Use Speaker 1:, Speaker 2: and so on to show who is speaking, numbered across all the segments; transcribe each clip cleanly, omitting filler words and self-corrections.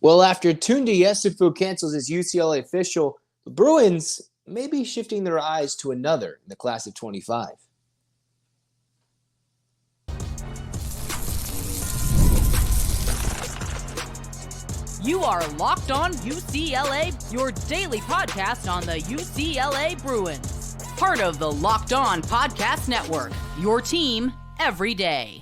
Speaker 1: Well, after Tounde Yessoufou cancels his UCLA official, the Bruins may be shifting their eyes to another in the class of 25.
Speaker 2: You are Locked On UCLA, your daily podcast on the UCLA Bruins. Part of the Locked On Podcast Network, your team every day.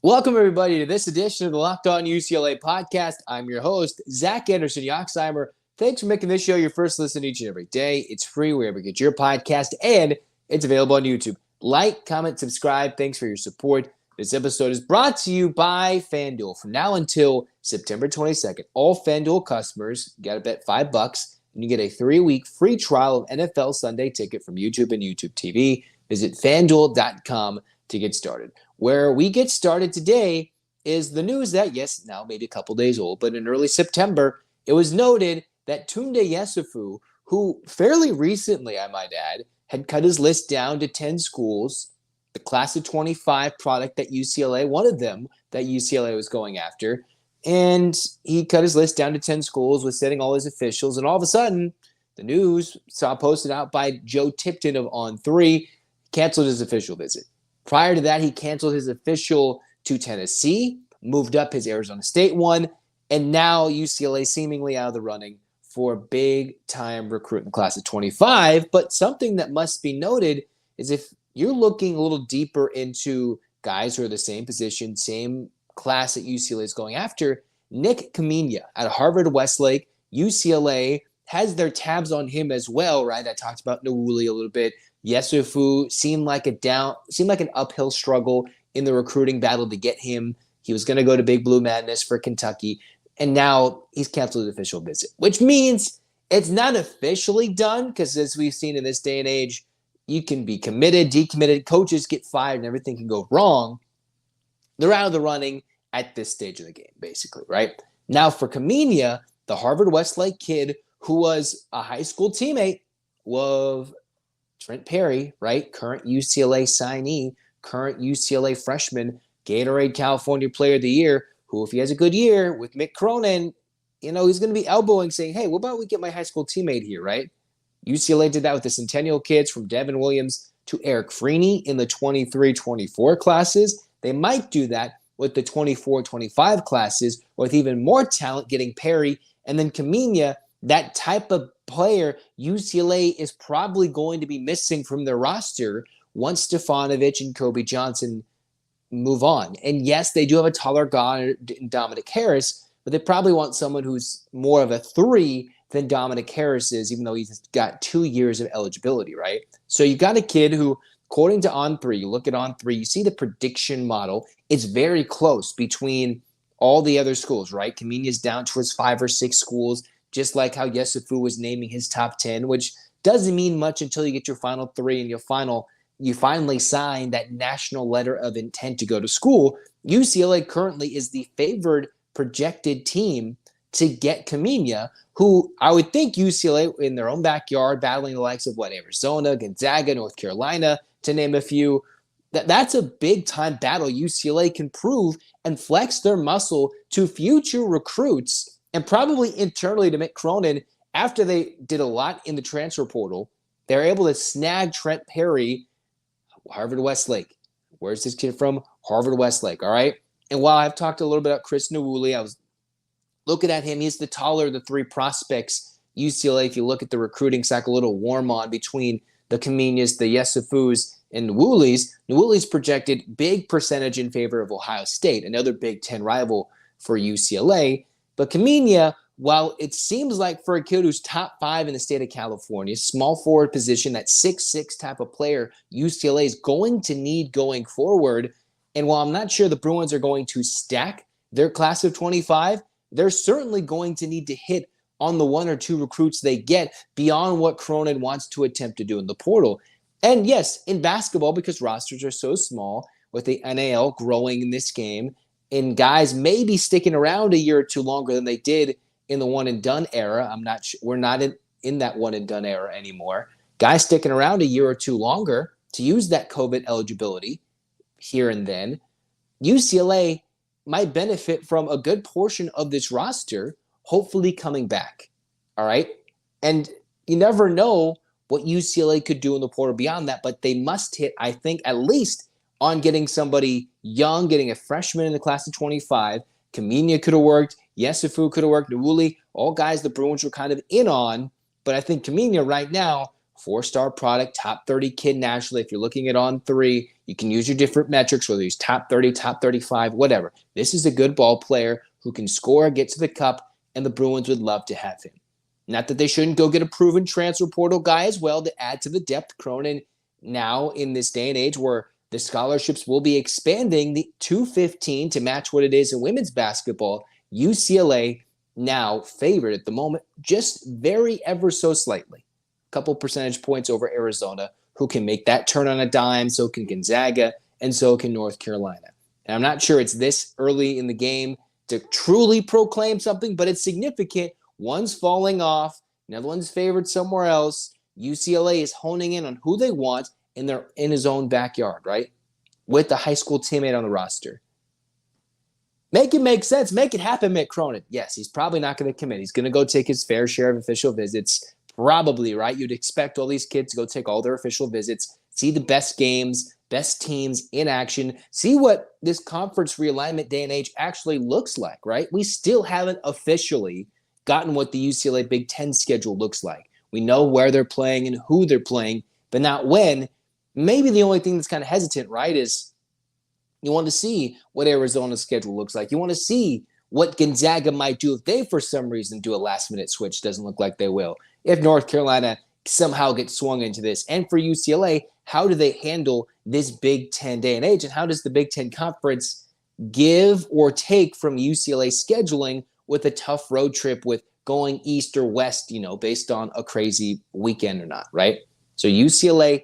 Speaker 1: Welcome, everybody, to this edition of the Locked On UCLA podcast. I'm your host, Zach Anderson Yoxsimer. Thanks for making this show your first listen each and every day. It's free wherever you get your podcast, and it's available on YouTube. Like, comment, subscribe. Thanks for your support. This episode is brought to you by FanDuel. From now until September 22nd, all FanDuel customers got to bet $5, and you get a 3-week free trial of NFL Sunday Ticket from YouTube and YouTube TV. Visit FanDuel.com to get started. Where we get started today is the news that, yes, now maybe a couple days old, but in early September, it was noted that Tounde Yessoufou, who fairly recently, I might add, had cut his list down to 10 schools, the class of 25 product that UCLA, one of them that UCLA was going after, and he cut his list down to 10 schools, was setting all his officials, and all of a sudden, the news saw posted out by Joe Tipton of On3, canceled his official visit. Prior to that, he canceled his official to Tennessee, moved up his Arizona State one, and now UCLA seemingly out of the running for a big-time recruit in the class of 25. But something that must be noted is if you're looking a little deeper into guys who are the same position, same class that UCLA is going after, Nik Khamenia out of Harvard Westlake, UCLA has their tabs on him as well, right? I talked about Nwuli a little bit. Yessoufou seemed like an uphill struggle in the recruiting battle to get him. He was going to go to Big Blue Madness for Kentucky, and now he's canceled his official visit, which means it's not officially done because, as we've seen in this day and age, you can be committed, decommitted, coaches get fired, and everything can go wrong. They're out of the running at this stage of the game, basically, right? Now, for Khamenia, the Harvard Westlake kid who was a high school teammate of Trent Perry, right? Current UCLA signee, current UCLA freshman, Gatorade California Player of the Year, who, if he has a good year with Mick Cronin, he's going to be elbowing, saying, hey, what about we get my high school teammate here, right? UCLA did that with the Centennial kids from Devin Williams to Eric Freeney in the 23-24 classes. They might do that with the 24-25 classes with even more talent getting Perry. And then Khamenia, that type of player UCLA is probably going to be missing from their roster once Stefanovic and Kobe Johnson move on. And yes, they do have a taller guy in Dominic Harris, but they probably want someone who's more of a 3 than Dominic Harris is, even though he's got 2 years of eligibility, right? So you got a kid who, according to On3, you look at On3, you see the prediction model. It's very close between all the other schools, right? Khamenia's down towards 5 or 6 schools, just like how Yessoufou was naming his top 10, which doesn't mean much until you get your final 3 and you finally sign that national letter of intent to go to school. UCLA currently is the favored projected team to get Khamenia, who I would think UCLA in their own backyard, battling the likes of Arizona, Gonzaga, North Carolina, to name a few. That's a big-time battle UCLA can prove and flex their muscle to future recruits and probably internally to Mick Cronin. After they did a lot in the transfer portal, they're able to snag Trent Perry, Harvard Westlake. Where's this kid from? Harvard Westlake, all right? And while I've talked a little bit about Chris Nwuli, I was looking at him. He's the taller of the 3 prospects. UCLA, if you look at the recruiting cycle, a little warm on between the Khamenias, the Yessoufous, and Nwuli's. Nwuli's projected big percentage in favor of Ohio State, another Big Ten rival for UCLA. But Khamenia, while it seems like for a kid who's top 5 in the state of California, small forward position, that 6'6" type of player UCLA is going to need going forward. And while I'm not sure the Bruins are going to stack their class of 25, they're certainly going to need to hit on the 1 or 2 recruits they get beyond what Cronin wants to attempt to do in the portal. And yes, in basketball, because rosters are so small, with the NAL growing in this game, and guys maybe sticking around a year or 2 longer than they did in the one and done era. I'm not sure. We're not in that one and done era anymore. Guys sticking around a year or 2 longer to use that COVID eligibility here and then. UCLA might benefit from a good portion of this roster hopefully coming back. All right. And you never know what UCLA could do in the portal beyond that, but they must hit, I think, at least on getting somebody young, getting a freshman in the class of 25. Khamenia could have worked. Yessoufou could have worked. Nwuli, all guys the Bruins were kind of in on. But I think Khamenia right now, 4-star product, top 30 kid nationally. If you're looking at on 3, you can use your different metrics, whether he's top 30, top 35, whatever. This is a good ball player who can score, get to the cup, and the Bruins would love to have him. Not that they shouldn't go get a proven transfer portal guy as well to add to the depth. Cronin, now in this day and age where the scholarships will be expanding the 215 to match what it is in women's basketball, UCLA now favored at the moment, just very ever so slightly. A couple percentage points over Arizona, who can make that turn on a dime. So can Gonzaga, and so can North Carolina. And I'm not sure it's this early in the game to truly proclaim something, but it's significant. One's falling off, another one's favored somewhere else. UCLA is honing in on who they want, and they're in his own backyard, right? With the high school teammate on the roster. Make it make sense. Make it happen, Mick Cronin. Yes, he's probably not going to commit. He's going to go take his fair share of official visits. Probably, right? You'd expect all these kids to go take all their official visits, see the best games, best teams in action, see what this conference realignment day and age actually looks like, right? We still haven't officially gotten what the UCLA Big Ten schedule looks like. We know where they're playing and who they're playing, but not when. Maybe the only thing that's kind of hesitant, right, is you want to see what Arizona's schedule looks like. You want to see what Gonzaga might do if they, for some reason, do a last-minute switch. Doesn't look like they will. If North Carolina somehow gets swung into this. And for UCLA, how do they handle this Big Ten day and age? And how does the Big Ten Conference give or take from UCLA scheduling with a tough road trip with going east or west, based on a crazy weekend or not, right? So UCLA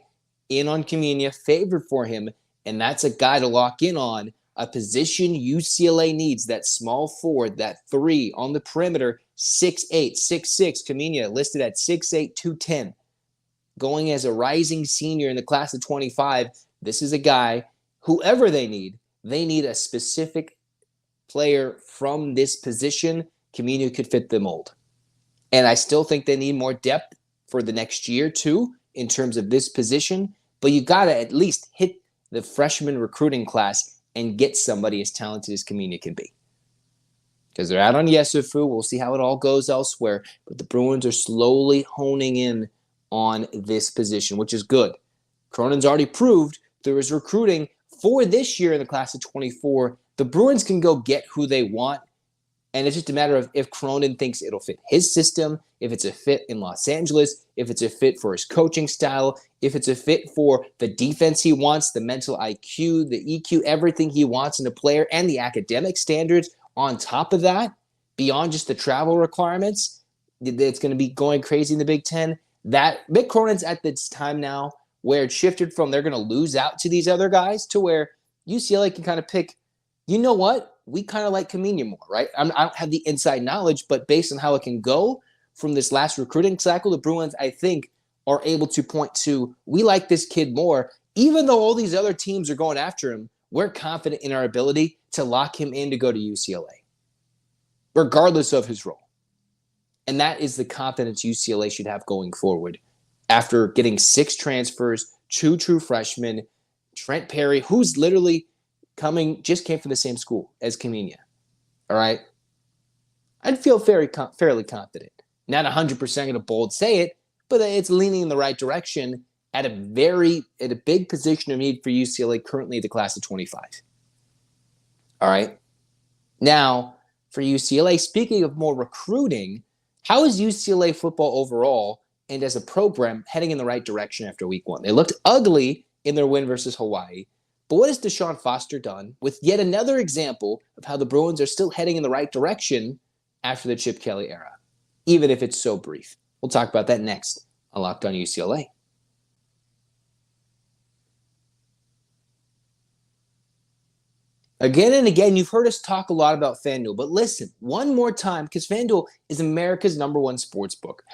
Speaker 1: in on Khamenia, favored for him, and that's a guy to lock in on, a position UCLA needs, that small forward, that 3 on the perimeter, 6'8", 6'6", Khamenia listed at 6'8", 210. Going as a rising senior in the class of 25, this is a guy, whoever they need a specific player from this position. Khamenia could fit the mold. And I still think they need more depth for the next year, too, in terms of this position. But you got to at least hit the freshman recruiting class and get somebody as talented as Khamenia can be. Because they're out on Yessoufou. We'll see how it all goes elsewhere. But the Bruins are slowly honing in on this position, which is good. Cronin's already proved through his recruiting for this year in the class of 24, the Bruins can go get who they want. And it's just a matter of if Cronin thinks it'll fit his system, if it's a fit in Los Angeles, if it's a fit for his coaching style, if it's a fit for the defense he wants, the mental IQ, the EQ, everything he wants in a player, and the academic standards on top of that, beyond just the travel requirements, it's going to be going crazy in the Big Ten. That Mick Cronin's at this time now where it shifted from they're going to lose out to these other guys to where UCLA can kind of pick, you know what? We kind of like Khamenia more, right? I don't have the inside knowledge, but based on how it can go from this last recruiting cycle, the Bruins, I think, are able to point to, we like this kid more. Even though all these other teams are going after him, we're confident in our ability to lock him in to go to UCLA, regardless of his role. And that is the confidence UCLA should have going forward. After getting 6 transfers, 2 true freshmen, Trent Perry, who's literally just came from the same school as Khamenia. All right? I'd feel fairly confident. Not 100% going to bold say it, but it's leaning in the right direction at a big position of need for UCLA currently the class of 25. All right? Now, for UCLA, speaking of more recruiting, how is UCLA football overall and as a program heading in the right direction after week 1? They looked ugly in their win versus Hawaii. But what has Deshaun Foster done with yet another example of how the Bruins are still heading in the right direction after the Chip Kelly era, even if it's so brief? We'll talk about that next on Locked On UCLA. Again and again, you've heard us talk a lot about FanDuel, but listen one more time, because FanDuel is America's #1 sports book.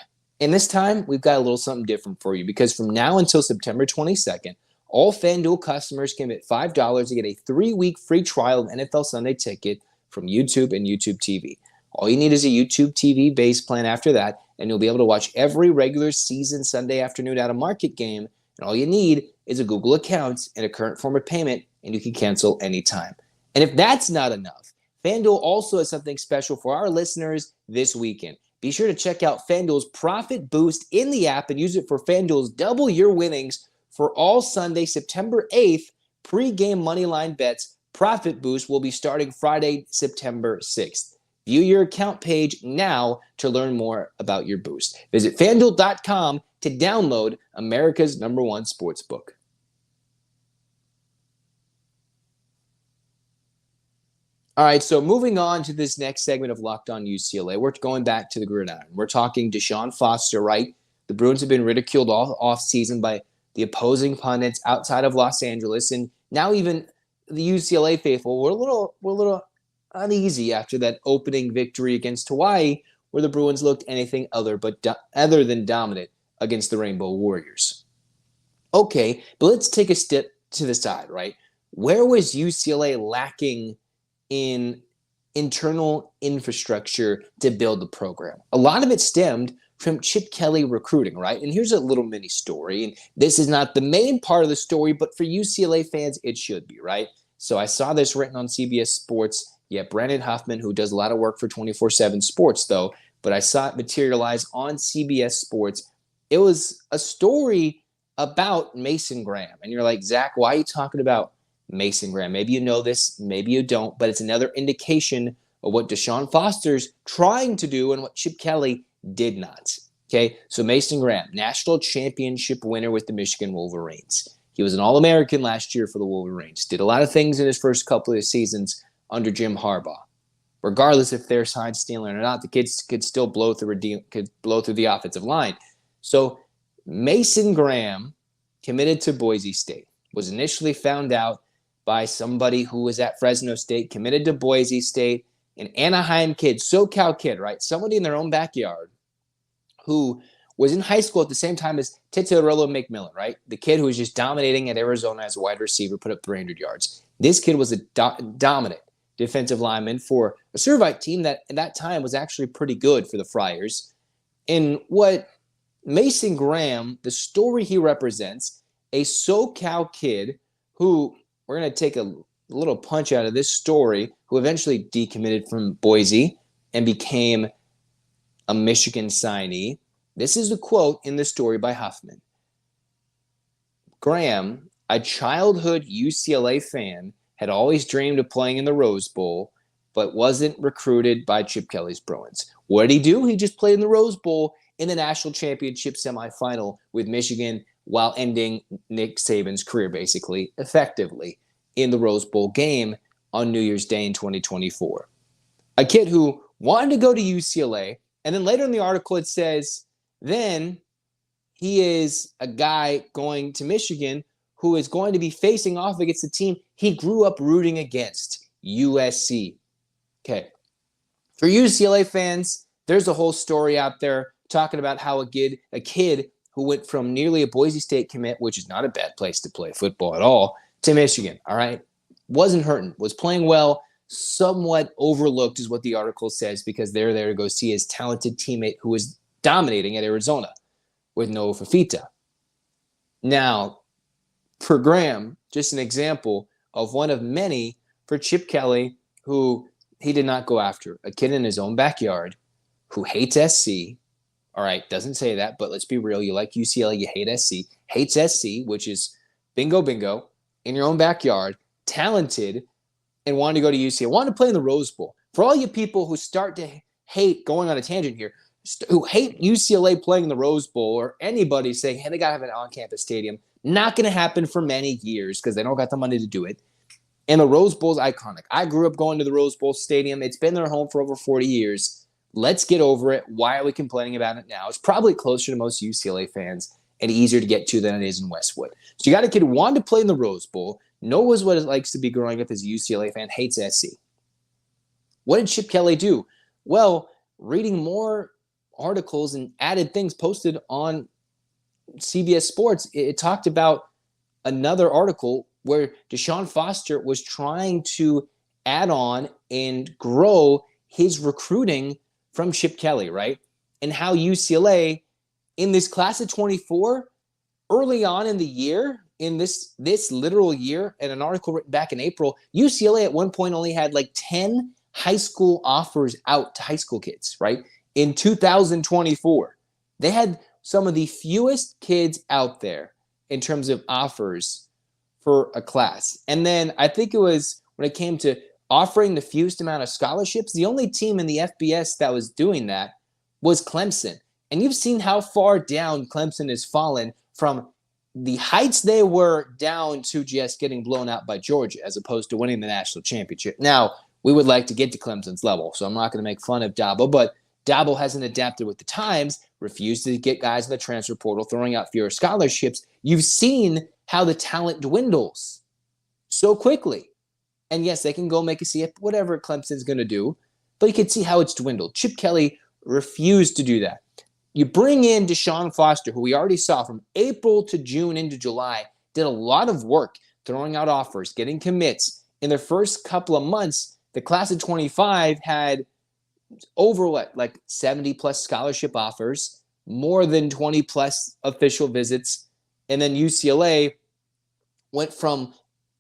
Speaker 1: And this time, we've got a little something different for you, because from now until September 22nd, All FanDuel customers can bet $5 to get a 3-week free trial of NFL Sunday Ticket from YouTube and YouTube TV. All you need is a YouTube TV base plan after that, and you'll be able to watch every regular season Sunday afternoon out-of-market game. And all you need is a Google account and a current form of payment, and you can cancel anytime. And if that's not enough, FanDuel also has something special for our listeners this weekend. Be sure to check out FanDuel's Profit Boost in the app and use it for FanDuel's double your winnings for all Sunday, September 8th, pre-game moneyline bets. Profit Boost will be starting Friday, September 6th. View your account page now to learn more about your boost. Visit FanDuel.com to download America's #1 sportsbook. All right, so moving on to this next segment of Locked On UCLA, we're going back to the gridiron. We're talking Deshaun Foster, right? The Bruins have been ridiculed off season by the opposing pundits outside of Los Angeles, and now even the UCLA faithful were a little uneasy after that opening victory against Hawaii, where the Bruins looked anything other than dominant against the Rainbow Warriors. Okay, but let's take a step to the side, right? Where was UCLA lacking in internal infrastructure to build the program? A lot of it stemmed from Chip Kelly recruiting, right? And here's a little mini story. And this is not the main part of the story, but for UCLA fans, it should be, right? So I saw this written on CBS Sports. Yeah, Brandon Huffman, who does a lot of work for 24/7 Sports, though, but I saw it materialize on CBS Sports. It was a story about Mason Graham. And you're like, Zach, why are you talking about Mason Graham? Maybe you know this, maybe you don't, but it's another indication of what Deshaun Foster's trying to do and what Chip Kelly did not. Okay, so Mason Graham, national championship winner with the Michigan Wolverines. He was an All-American last year for the Wolverines. Did a lot of things in his first couple of seasons under Jim Harbaugh. Regardless if they're side stealing or not, the kids could still blow through the offensive line. So Mason Graham committed to Boise State. Was initially found out by somebody who was at Fresno State, committed to Boise State, an Anaheim kid, SoCal kid, right? Somebody in their own backyard who was in high school at the same time as Titiarello McMillan, right? The kid who was just dominating at Arizona as a wide receiver, put up 300 yards. This kid was a dominant defensive lineman for a Servite team that at that time was actually pretty good for the Friars. And what Mason Graham, the story he represents, a SoCal kid who, we're going to take a little punch out of this story, who eventually decommitted from Boise and became a Michigan signee. This is the quote in the story by Huffman. Graham, a childhood UCLA fan, had always dreamed of playing in the Rose Bowl, but wasn't recruited by Chip Kelly's Bruins. What did he do? He just played in the Rose Bowl in the national championship semifinal with Michigan while ending Nick Saban's career, basically, effectively, in the Rose Bowl game on New Year's Day in 2024. A kid who wanted to go to UCLA, and then later in the article it says, then he is a guy going to Michigan who is going to be facing off against the team he grew up rooting against, USC. Okay. For UCLA fans, there's a whole story out there talking about how a kid who went from nearly a Boise State commit, which is not a bad place to play football at all, to Michigan, all right? Wasn't hurting, was playing well, somewhat overlooked is what the article says because they're there to go see his talented teammate who was dominating at Arizona with Noah Fafita. Now, for Graham, just an example of one of many for Chip Kelly, who he did not go after. A kid in his own backyard who hates SC. All right, doesn't say that, but let's be real. You like UCLA, you hate SC. Hates SC, which is bingo, bingo, in your own backyard, talented, and wanted to go to UCLA. Wanted to play in the Rose Bowl. For all you people who start to hate, going on a tangent here, who hate UCLA playing in the Rose Bowl, or anybody saying, hey, they got to have an on-campus stadium, not going to happen for many years because they don't got the money to do it. And the Rose Bowl is iconic. I grew up going to the Rose Bowl Stadium. It's been their home for over 40 years. Let's get over it. Why are we complaining about it now? It's probably closer to most UCLA fans and easier to get to than it is in Westwood. So you got a kid who wanted to play in the Rose Bowl, knows what it likes to be growing up as a UCLA fan, hates SC. What did Chip Kelly do? Well, reading more articles and added things posted on CBS Sports, it talked about another article where Deshaun Foster was trying to add on and grow his recruiting from Chip Kelly, right? And how UCLA in this class of 24, early on in the year, in this literal year, in an article written back in April, UCLA at one point only had like 10 high school offers out to high school kids, right? In 2024, they had some of the fewest kids out there in terms of offers for a class. And then I think it was when it came to offering the fewest amount of scholarships, the only team in the FBS that was doing that was Clemson. And you've seen how far down Clemson has fallen from the heights they were down to just getting blown out by Georgia as opposed to winning the national championship. Now, we would like to get to Clemson's level, so I'm not going to make fun of Dabo, but Dabo hasn't adapted with the times, refused to get guys in the transfer portal, throwing out fewer scholarships. You've seen how the talent dwindles so quickly. And yes, they can go make a CF, whatever Clemson's going to do, but you can see how it's dwindled. Chip Kelly refused to do that. You bring in Deshaun Foster, who we already saw from April to June into July, did a lot of work throwing out offers, getting commits. In the first couple of months, the class of 25 had over 70 plus scholarship offers, more than 20 plus official visits. And then UCLA went from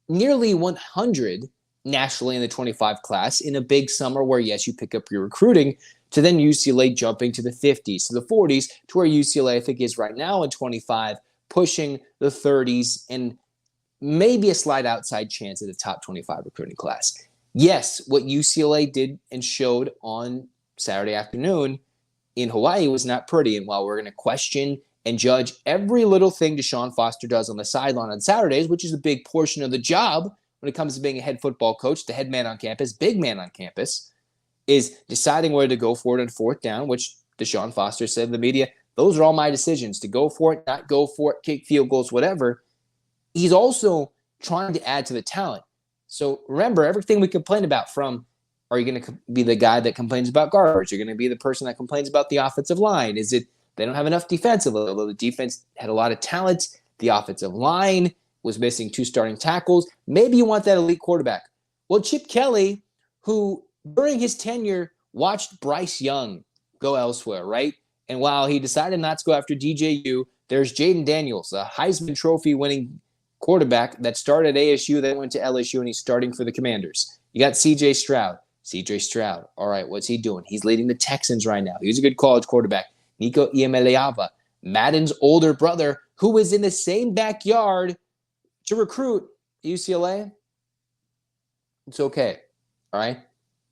Speaker 1: nearly 100 nationally in the 25 class in a big summer where, yes, you pick up your recruiting, to then UCLA jumping to the 50s, to the 40s, to where UCLA I think is right now in 25, pushing the 30s and maybe a slight outside chance at the top 25 recruiting class. Yes, what UCLA did and showed on Saturday afternoon in Hawaii was not pretty. And while we're going to question and judge every little thing Deshaun Foster does on the sideline on Saturdays, which is a big portion of the job when it comes to being a head football coach, the head man on campus, big man on campus, is deciding whether to go for it on fourth down, which Deshaun Foster said in the media, those are all my decisions, to go for it, not go for it, kick field goals, whatever. He's also trying to add to the talent. So remember, everything we complain about, from are you going to be the guy that complains about garbage? You're going to be the person that complains about the offensive line? Is it they don't have enough defensively? Although the defense had a lot of talent, the offensive line was missing 2 starting tackles. Maybe you want that elite quarterback. Well, Chip Kelly, who during his tenure watched Bryce Young go elsewhere, right? And while he decided not to go after DJU, there's Jaden Daniels, a Heisman Trophy winning quarterback that started at ASU, then went to LSU, and he's starting for the Commanders. You got CJ Stroud. All right, what's he doing? He's leading the Texans right now. He's a good college quarterback. Nico Iamaleava, Madden's older brother, who was in the same backyard to recruit UCLA. It's okay. All right.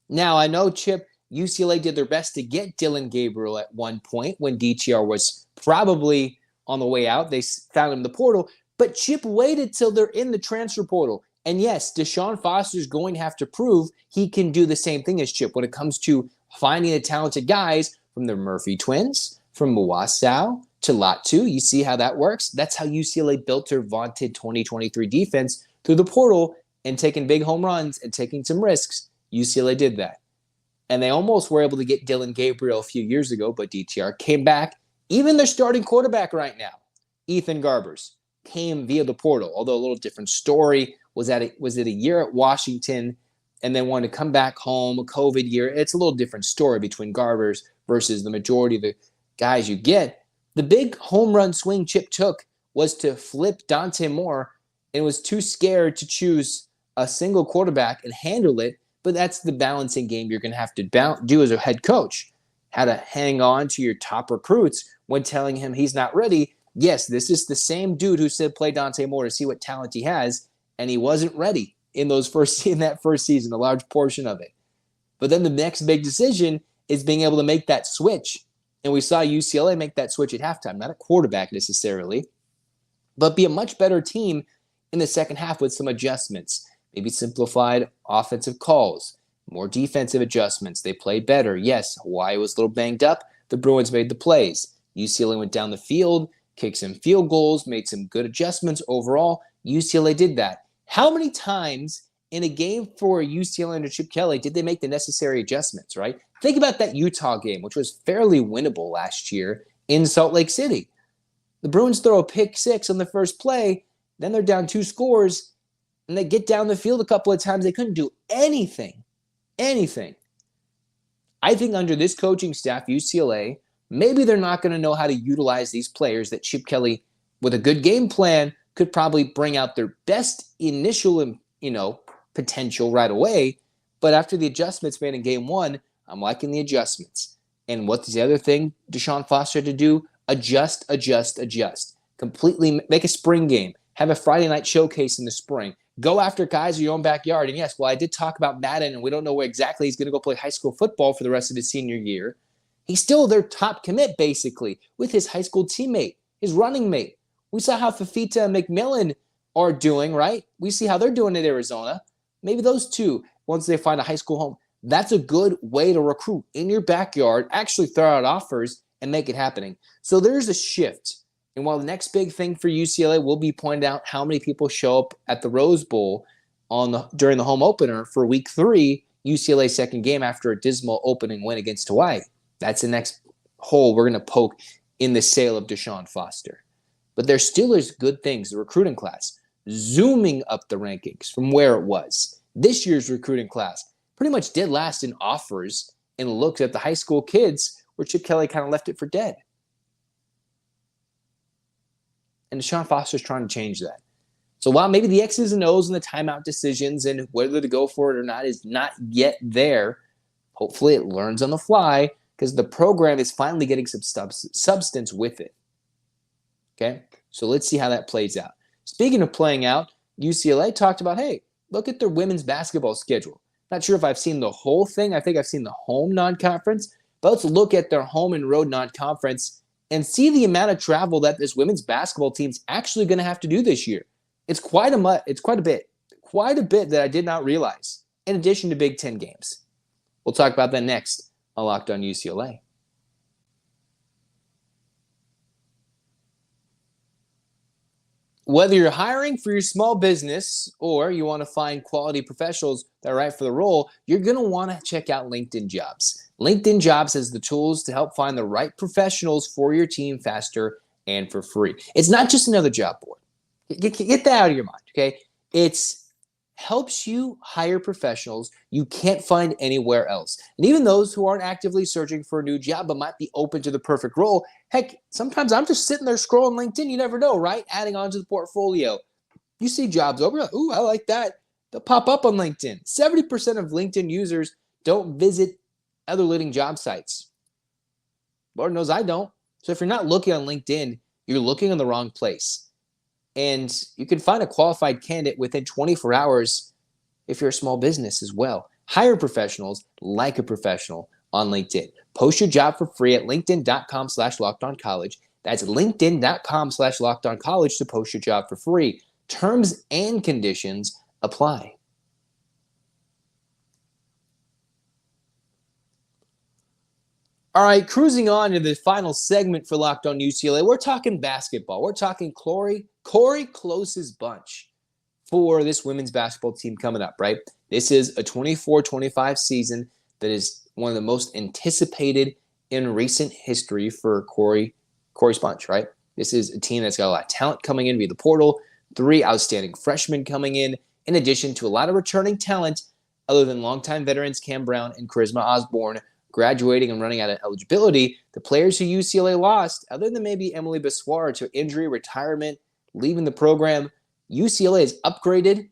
Speaker 1: Now, I know UCLA did their best to get Dylan Gabriel at one point when DTR was probably on the way out. They found him in the portal. But Chip waited till they're in the transfer portal. And yes, Deshaun Foster's going to have to prove he can do the same thing as Chip when it comes to finding the talented guys from the Murphy twins, from Mwasau to Latu. You see how that works? That's how UCLA built their vaunted 2023 defense, through the portal and taking big home runs and taking some risks. UCLA did that. And they almost were able to get Dylan Gabriel a few years ago, but DTR came back. Even their starting quarterback right now, Ethan Garbers, came via the portal, although a little different story. Was it a year at Washington and then wanted to come back home, a COVID year? It's a little different story between Garbers versus the majority of the guys you get. The big home run swing Chip took was to flip Dante Moore and was too scared to choose a single quarterback and handle it. But that's the balancing game you're going to have to do as a head coach. How to hang on to your top recruits when telling him he's not ready. Yes, this is the same dude who said play Dante Moore to see what talent he has, and he wasn't ready in that first season, a large portion of it. But then the next big decision is being able to make that switch. And we saw UCLA make that switch at halftime, not a quarterback necessarily, but be a much better team in the second half with some adjustments. Maybe simplified offensive calls, more defensive adjustments. They played better. Yes, Hawaii was a little banged up. The Bruins made the plays. UCLA went down the field, kicked some field goals, made some good adjustments overall. UCLA did that. How many times in a game for UCLA under Chip Kelly did they make the necessary adjustments, right? Think about that Utah game, which was fairly winnable last year in Salt Lake City. The Bruins throw a pick 6 on the first play, Then they're down 2 scores, and they get down the field a couple of times. They couldn't do anything. Anything. I think under this coaching staff, UCLA, maybe they're not going to know how to utilize these players that Chip Kelly, with a good game plan, could probably bring out their best initial, potential right away. But after the adjustments made in game 1, I'm liking the adjustments. And what's the other thing Deshaun Foster had to do? Adjust. Completely make a spring game. Have a Friday night showcase in the spring. Go after guys in your own backyard. And yes, I did talk about Madden, and we don't know where exactly he's going to go play high school football for the rest of his senior year. He's still their top commit, basically, with his high school teammate, his running mate. We saw how Fafita and McMillan are doing, right? We see how they're doing at Arizona. Maybe those two, once they find a high school home, that's a good way to recruit in your backyard, actually throw out offers, and make it happening. So there's a shift. And while the next big thing for UCLA will be pointing out how many people show up at the Rose Bowl during the home opener for week 3, UCLA's second game after a dismal opening win against Hawaii. That's the next hole we're going to poke in the sale of Deshaun Foster. But there still is good things. The recruiting class, zooming up the rankings from where it was. This year's recruiting class pretty much dead last in offers and looks at the high school kids where Chip Kelly kind of left it for dead. And Deshaun Foster's trying to change that. So while maybe the X's and O's and the timeout decisions and whether to go for it or not is not yet there, hopefully it learns on the fly because the program is finally getting some substance with it. Okay? So let's see how that plays out. Speaking of playing out, UCLA talked about, hey, look at their women's basketball schedule. Not sure if I've seen the whole thing. I think I've seen the home non-conference. But let's look at their home and road non-conference and see the amount of travel that this women's basketball team's actually going to have to do this year. It's quite a bit that I did not realize, in addition to Big Ten games. We'll talk about that next on Locked On UCLA. Whether you're hiring for your small business or you want to find quality professionals that are right for the role, you're going to want to check out LinkedIn Jobs. LinkedIn Jobs has the tools to help find the right professionals for your team faster and for free. It's not just another job board. Get that out of your mind, okay? It helps you hire professionals you can't find anywhere else. And even those who aren't actively searching for a new job but might be open to the perfect role. Heck, sometimes I'm just sitting there scrolling LinkedIn. You never know, right? Adding on to the portfolio. You see jobs over, like, ooh, I like that. They'll pop up on LinkedIn. 70% of LinkedIn users don't visit other leading job sites. Lord knows I don't. So if you're not looking on LinkedIn, you're looking in the wrong place. And you can find a qualified candidate within 24 hours if you're a small business as well. Hire professionals like a professional on LinkedIn. Post your job for free at linkedin.com/lockedoncollege. That's linkedin.com/lockedoncollege to post your job for free. Terms and conditions apply. All right, cruising on to the final segment for Locked On UCLA. We're talking basketball. We're talking Corey Close's bunch for this women's basketball team coming up, right? This is a 24-25 season that is one of the most anticipated in recent history for Corey's bunch, right? This is a team that's got a lot of talent coming in via the portal, 3 outstanding freshmen coming in addition to a lot of returning talent other than longtime veterans Cam Brown and Charisma Osborne graduating and running out of eligibility. The players who UCLA lost, other than maybe Emily Bissoir to injury, retirement, leaving the program, UCLA is upgraded.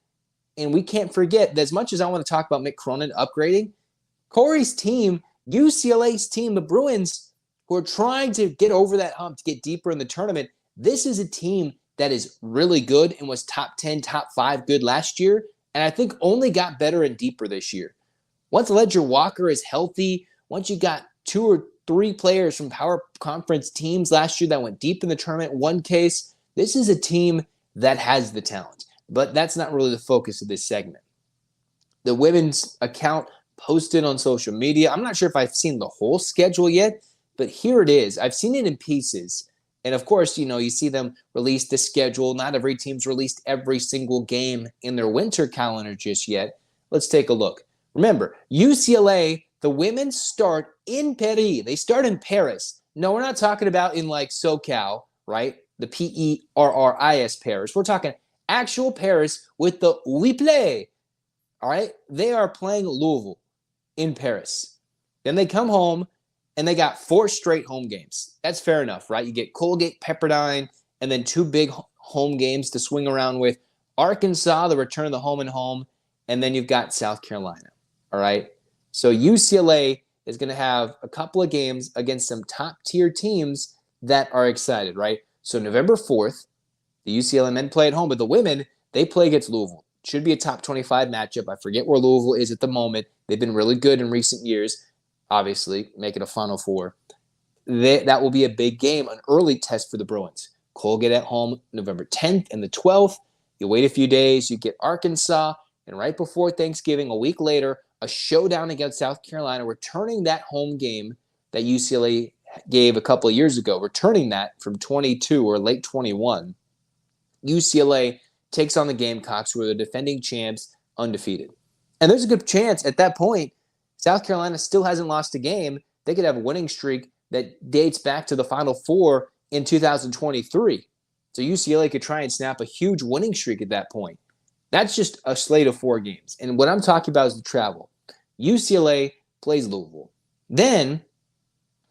Speaker 1: And we can't forget that as much as I want to talk about Mick Cronin upgrading, Corey's team, UCLA's team, the Bruins, who are trying to get over that hump to get deeper in the tournament, this is a team that is really good and was top 10, top 5 good last year. And I think only got better and deeper this year. Once Ledger Walker is healthy, once you got 2 or 3 players from power conference teams last year that went deep in the tournament, one case, this is a team that has the talent. But that's not really the focus of this segment. The women's account posted on social media. I'm not sure if I've seen the whole schedule yet, but here it is. I've seen it in pieces. And of course, you see them release the schedule. Not every team's released every single game in their winter calendar just yet. Let's take a look. Remember, UCLA, the women start in Paris. They start in Paris. No, we're not talking about in like SoCal, right? The Perris Paris. We're talking actual Paris with the We Play. All right? They are playing Louisville in Paris. Then they come home, and they got 4 straight home games. That's fair enough, right? You get Colgate, Pepperdine, and then 2 big home games to swing around with. Arkansas, the return of the home and home, and then you've got South Carolina. All right? So UCLA is going to have a couple of games against some top-tier teams that are excited, right? So November 4th, the UCLA men play at home, but the women, they play against Louisville. Should be a top 25 matchup. I forget where Louisville is at the moment. They've been really good in recent years, obviously, making a Final Four. That will be a big game, an early test for the Bruins. Colgate at home November 10th and the 12th. You wait a few days, you get Arkansas, and right before Thanksgiving, a week later, a showdown against South Carolina, returning that home game that UCLA gave a couple of years ago, returning that from 22 or late 21. UCLA takes on the Gamecocks, who are the defending champs, undefeated. And there's a good chance at that point, South Carolina still hasn't lost a game. They could have a winning streak that dates back to the Final Four in 2023. So UCLA could try and snap a huge winning streak at that point. That's just a slate of 4 games. And what I'm talking about is the travel. UCLA plays Louisville. Then,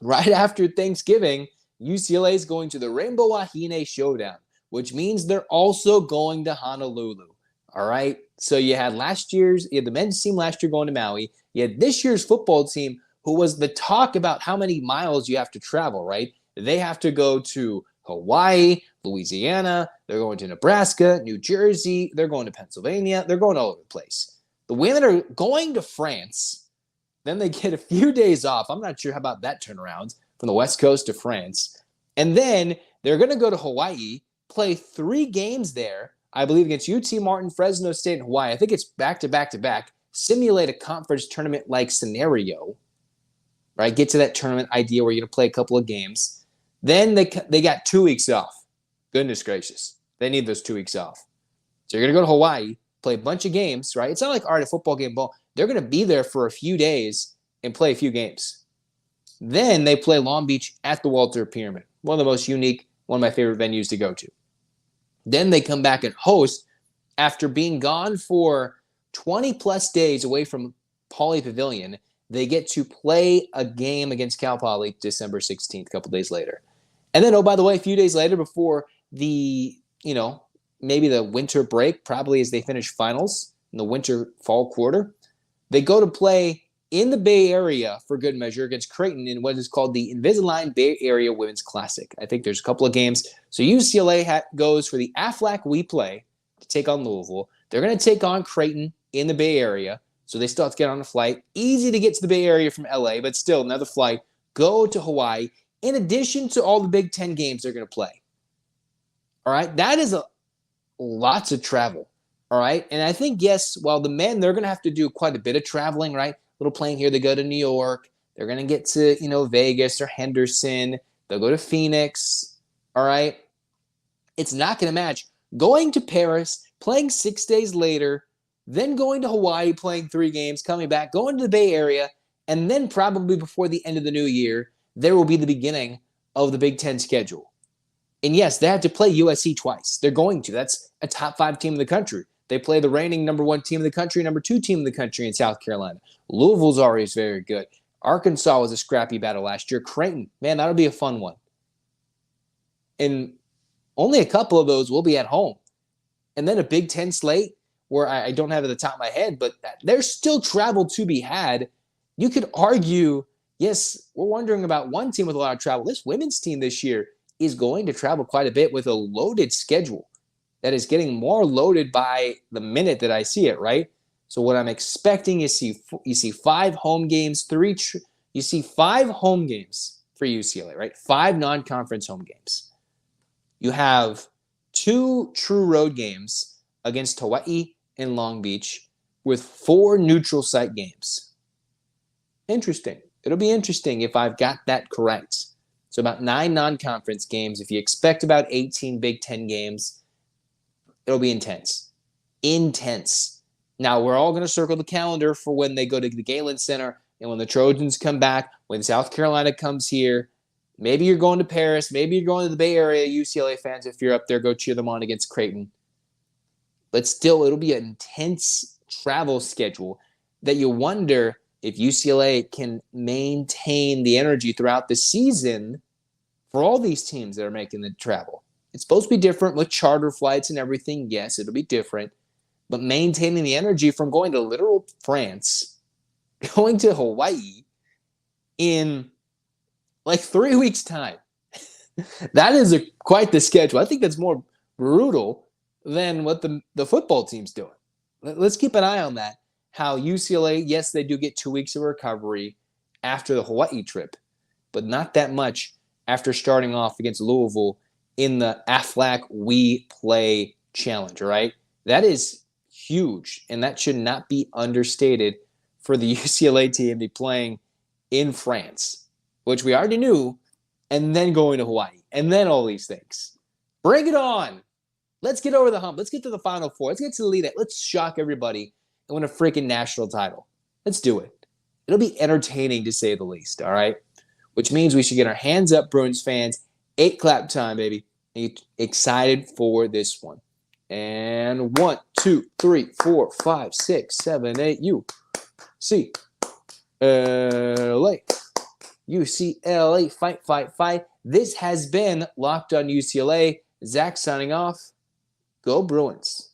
Speaker 1: right after Thanksgiving, UCLA is going to the Rainbow Wahine Showdown, which means they're also going to Honolulu. All right? So you had the men's team last year going to Maui. You had this year's football team, who was the talk about how many miles you have to travel, right? They have to go to Hawaii, Louisiana. They're going to Nebraska, New Jersey. They're going to Pennsylvania. They're going all over the place. The women are going to France. Then they get a few days off. I'm not sure how about that turnaround from the West Coast to France. And then they're going to go to Hawaii, play 3 games there, I believe, against UT Martin, Fresno State, and Hawaii. I think it's back-to-back-to-back. Simulate a conference tournament-like scenario, right? Get to that tournament idea where you're going to play a couple of games. Then they got 2 weeks off. Goodness gracious. They need those 2 weeks off. So you're going to go to Hawaii, play a bunch of games, right? It's not like, all right, a football game ball. They're going to be there for a few days and play a few games. Then they play Long Beach at the Walter Pyramid, one of the most unique, one of my favorite venues to go to. Then they come back and host after being gone for 20-plus days away from Pauley Pavilion. They get to play a game against Cal Poly December 16th, a couple days later. And then, oh, by the way, a few days later before the, maybe the winter break, probably as they finish finals in the winter-fall quarter, they go to play in the Bay Area for good measure against Creighton in what is called the Invisalign Bay Area Women's Classic. I think there's a couple of games. So UCLA goes for the Aflac We Play to take on Louisville. They're going to take on Creighton in the Bay Area. So they still have to get on a flight. Easy to get to the Bay Area from LA, but still another flight. Go to Hawaii, in addition to all the Big Ten games they're going to play. All right? That is lots of travel. All right? And I think, yes, while the men, they're going to have to do quite a bit of traveling, right? Little plane here, they go to New York. They're going to get to, Vegas or Henderson. They'll go to Phoenix. All right? It's not going to match going to Paris, playing 6 days later, then going to Hawaii, playing 3 games, coming back, going to the Bay Area, and then probably before the end of the new year, there will be the beginning of the Big Ten schedule. And yes, they have to play USC twice. They're going to. That's a top 5 team in the country. They play the reigning number 1 team in the country, number 2 team in the country in South Carolina. Louisville's always very good. Arkansas was a scrappy battle last year. Creighton, man, that'll be a fun one. And only a couple of those will be at home. And then a Big Ten slate where I don't have it at the top of my head, but there's still travel to be had. You could argue, yes, we're wondering about one team with a lot of travel. This women's team this year is going to travel quite a bit with a loaded schedule that is getting more loaded by the minute that I see it, right? So what I'm expecting is you see 5 home games, you see 5 home games for UCLA, right? 5 non-conference home games. You have 2 true road games against Hawaii and Long Beach with 4 neutral site games. Interesting. It'll be interesting if I've got that correct. So about 9 non-conference games. If you expect about 18 Big Ten games, it'll be intense. Intense. Now, we're all going to circle the calendar for when they go to the Galen Center and when the Trojans come back, when South Carolina comes here. Maybe you're going to Paris. Maybe you're going to the Bay Area, UCLA fans. If you're up there, go cheer them on against Creighton. but still it'll be an intense travel schedule that you wonder if UCLA can maintain the energy throughout the season for all these teams that are making the travel. It's supposed to be different with charter flights and everything. Yes, it'll be different. But maintaining the energy from going to literal France, going to Hawaii in like 3 weeks' time. That is quite the schedule. I think that's more brutal than what the football team's doing. Let's keep an eye on that. How UCLA, yes, they do get 2 weeks of recovery after the Hawaii trip, but not that much after starting off against Louisville in the Aflac We Play Challenge, all right? That is huge, and that should not be understated for the UCLA team to be playing in France, which we already knew, and then going to Hawaii, and then all these things. Bring it on. Let's get over the hump. Let's get to the Final Four. Let's get to the Elite Eight. Let's shock everybody and win a freaking national title. Let's do it. It'll be entertaining to say the least, all right? Which means we should get our hands up, Bruins fans. 8 clap time, baby. Excited for this one. And 1, 2, 3, 4, 5, 6, 7, 8. UCLA. UCLA. Fight, fight, fight. This has been Locked On UCLA. Zach signing off. Go Bruins.